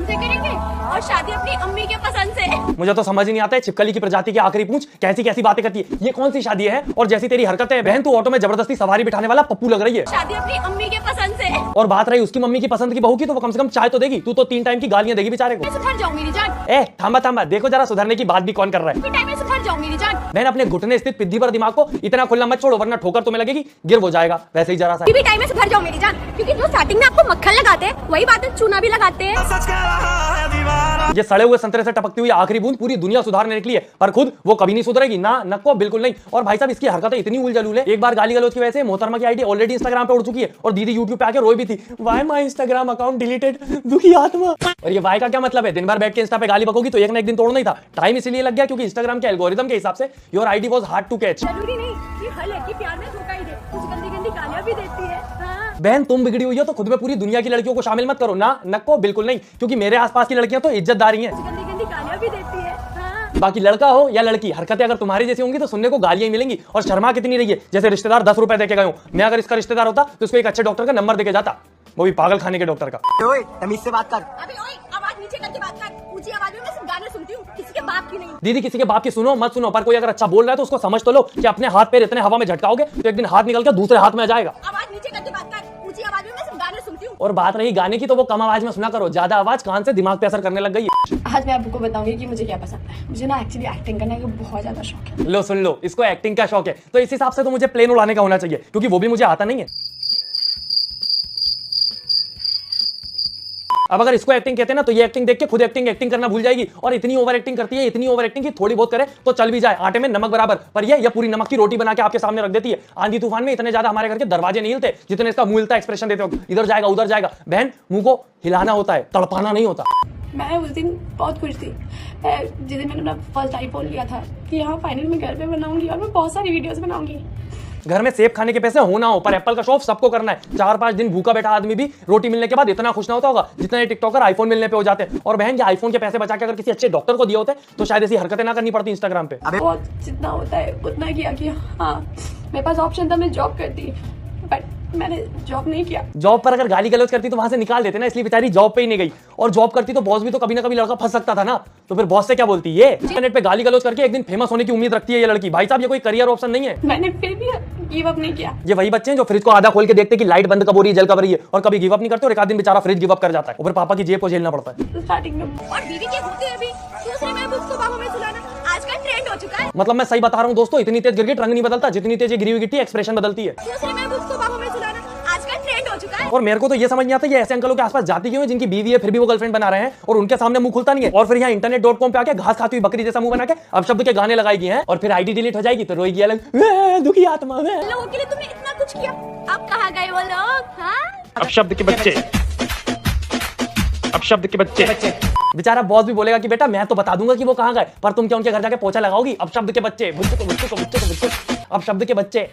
हमसे करेंगे और शादी अपनी अम्मी के पसंद से। मुझे तो समझ ही नहीं आता है, छिपकली की प्रजाति की आखिरी पूंछ कैसी कैसी बातें करती है। ये कौन सी शादी है? और जैसी तेरी हरकतें बहन, तू ऑटो में जबरदस्ती सवारी बिठाने वाला पप्पू लग रही है। शादी अपनी अम्मी के पसंद से। और बात रही उसकी मम्मी की पसंद की बहू की, तो वो कम से कम चाय तो देगी, तू तो 3 टाइम की गालियां देगी बेचारे को। मैं सुधर जाऊं मेरी जान। ए थांबा थांबा, देखो जरा सुधरने की बात भी कौन कर रहा है। टाइम में सुधर जाऊं मेरी जान। बहन अपने घुटने स्थित पिद्दी पर दिमाग को इतना खुला मत छोड़ो, वरना ठोकर तुम्हें लगेगी, गिर वो जाएगा। वैसे ही जरा सा भी टाइम में सुधर जाओ मेरी जान, क्योंकि जो स्टार्टिंग में आपको मक्खन लगाते हैं वही बातें चूना भी लगाते हैं। ये सड़े हुए संतरे से टपकती हुई आखिरी बूंद पूरी दुनिया सुधारने निकली है, पर खुद वो कभी नहीं सुधरेगी ना, नको बिल्कुल नहीं। और भाई साहब इसकी हरकतें इतनी उलझलूल है, एक बार गाली गलौज की वजह से मोहतरमा की आईडी ऑलरेडी इंस्टाग्राम पे उड़ चुकी है और दीदी यूट्यूब पे आके रोई भी थी, why my Instagram account deleted, दुखी आत्मा। और ये वाई का क्या मतलब है? दिन भर बैठ के इंस्टा पे गाली बकोगी तो एक ना एक दिन तोड़ना ही था। टाइम इसीलिए लग गया क्योंकि इंस्टाग्राम के एल्गोरिदम के हिसाब से your ID was hard to catch. जरूरी नहीं कि हर लड़की प्यार में धोखा ही दे, कुछ गंदी गंदी गालियां भी देती है। हाँ। बहन तुम बिगड़ी हुई हो तो खुद में पूरी दुनिया की लड़कियों को शामिल मत करो ना, नको बिल्कुल नहीं, क्योंकि मेरे आसपास की लड़कियां तो इज्जतदारी हैं, गंदी गंदी गालियां भी देती है। हाँ। बाकी लड़का हो या लड़की, हरकतें अगर तुम्हारी जैसी होंगी तो सुनने को गालियां ही मिलेंगी। और शर्मा कितनी रही है, जैसे रिश्तेदार 10 रुपए देके गए हो। मैं अगर इसका रिश्तेदार होता तो उसको एक अच्छे डॉक्टर का नंबर देके जाता, वो भी पागल खाने के डॉक्टर का। ओए तमीज से बात कर। अबे ओए, आवाज नीचे करके बात कर। ऊंची आवाज में मैं सिर्फ गाने सुनती हूँ, किसी के बाप की नहीं। दीदी किसी के बाप की सुनो मत सुनो, पर कोई अगर अच्छा बोल रहा है तो उसको समझ तो लो कि अपने हाथ पैर इतने हवा में झटकाओगे तो एक दिन हाथ निकल कर दूसरे हाथ में आ जाएगा। आवाज नीचे करके बात कर। ऊंची आवाज में मैं सिर्फ गाने सुनती हूँ। और बात रही गाने की तो वो कम आवाज में सुना करो, ज्यादा आवाज कान से दिमाग पे असर करने लग गई है। आज मैं आपको बताऊंगी कि मुझे क्या पसंद है। मुझे ना एक्चुअली एक्टिंग करने का बहुत ज्यादा शौक है। लो सुन लो, इसको एक्टिंग का शौक है तो इस हिसाब से तो मुझे प्लेन उड़ाने का होना चाहिए, क्योंकि वो भी मुझे आता नहीं है। अब अगर इसको एक्टिंग कहते हैं ना तो ये एक्टिंग देख के खुद एक्टिंग करना भूल जाएगी और इतनी ओवर एक्टिंग करती है, इतनी ओवर एक्टिंग की थोड़ी बहुत करे तो चल भी जाए, आटे में नमक बराबर। पर ये पूरी नमक की रोटी बना के आपके सामने रख देती है। आंधी तूफान में इतने ज्यादा हमारे घर के दरवाजे नहीं हिलते जितने इसका मुंह हिलता एक्सप्रेशन देते वक्त, इधर जाएगा उधर जाएगा। बहन मुंह को हिलाना होता है, तड़पाना नहीं होता। मैं उस दिन बहुत खुश थी, जिस दिन मैंने अपना फर्स्ट आईफोन लिया था कि हाँ फाइनल में घर पे बनाऊंगी और मैं बहुत सारी वीडियोस बनाऊंगी। घर में सेब खाने के पैसे हो ना हो, पर एप्पल का शौक सबको करना है। 4-5 दिन भूखा बैठा आदमी भी रोटी मिलने के बाद इतना खुश ना होता होगा जितना ये टिकटॉकर आईफोन मिलने पे हो जाते हैं। और बहन ये आईफोन के पैसे बचा के अगर किसी अच्छे डॉक्टर को दिए होते तो शायद ऐसी हरकतें ना करनी पड़ती इंस्टाग्राम पे। बहुत जितना होता है उतना किया कि हाँ मेरे पास ऑप्शन था मैं जॉब करती, बट मैंने जॉब नहीं किया। जॉब पर अगर गाली गलौज करती तो वहां से निकाल देते ना, इसलिए बेचारी जॉब पे ही नहीं गई। और जॉब करती तो बॉस भी तो कभी ना कभी लड़का फंस सकता था ना, तो फिर बॉस से क्या बोलती? ये इंटरनेट पे गाली गलौज करके एक दिन फेमस होने की उम्मीद रखती है ये लड़की। भाई साहब ये कोई करियर ऑप्शन नहीं है। मैंने फिर भी गिव अप नहीं किया। ये वही बच्चे हैं जो फ्रिज को आधा खोल के देखते कि लाइट बंद कब हो रही है, जल कब रही है, और कभी गिव अप नहीं करते और एक आध दिन बेचारा फ्रिज गिव अप कर जाता है, और फिर पापा की जेब को झेलना पड़ता है। स्टार्टिंग में और दीदी के होते हैं भी दूसरे महबूब को बाहों में सुलाना आजकल ट्रेंड हो चुका है। मतलब मैं सही बता रहा हूँ दोस्तों, इतनी तेज गिरगिट रंग नहीं बदलता जितनी तेज ये गिरी हुई गिट्टी एक्सप्रेशन बदलती है। दूसरे महबूब को बाहों में सुलाना आजकल ट्रेंड हो चुका है। और मेरे को तो ये समझ नहीं आता ये ऐसे अंकलों के आसपास जाती क्यों है जिनकी बीवी है फिर भी वो गर्लफ्रेंड बना रहे हैं और उनके सामने मुंह खुलता नहीं है, और फिर यहाँ internet.com पे आके घास खाती हुई बकरी जैसा मुंह बना के अब शब्द के गाने लगाएगी हैं, और फिर आईडी डिलीट हो जाएगी तो रोएगी अलग, दुखी आत्मा में। लोगों के लिए तुमने इतना कुछ किया, अब कहाँ गए वो लोग? हाँ? अब शब्द के बच्चे, अब शब्द के बच्चे। बेचारा बॉस भी बोलेगा कि बेटा मैं तो बता दूंगा कि वो कहाँ गए, पर तुम क्या उनके घर जाके पोछा लगाओगी? अब शब्द के बच्चे, अब शब्द के बच्चे।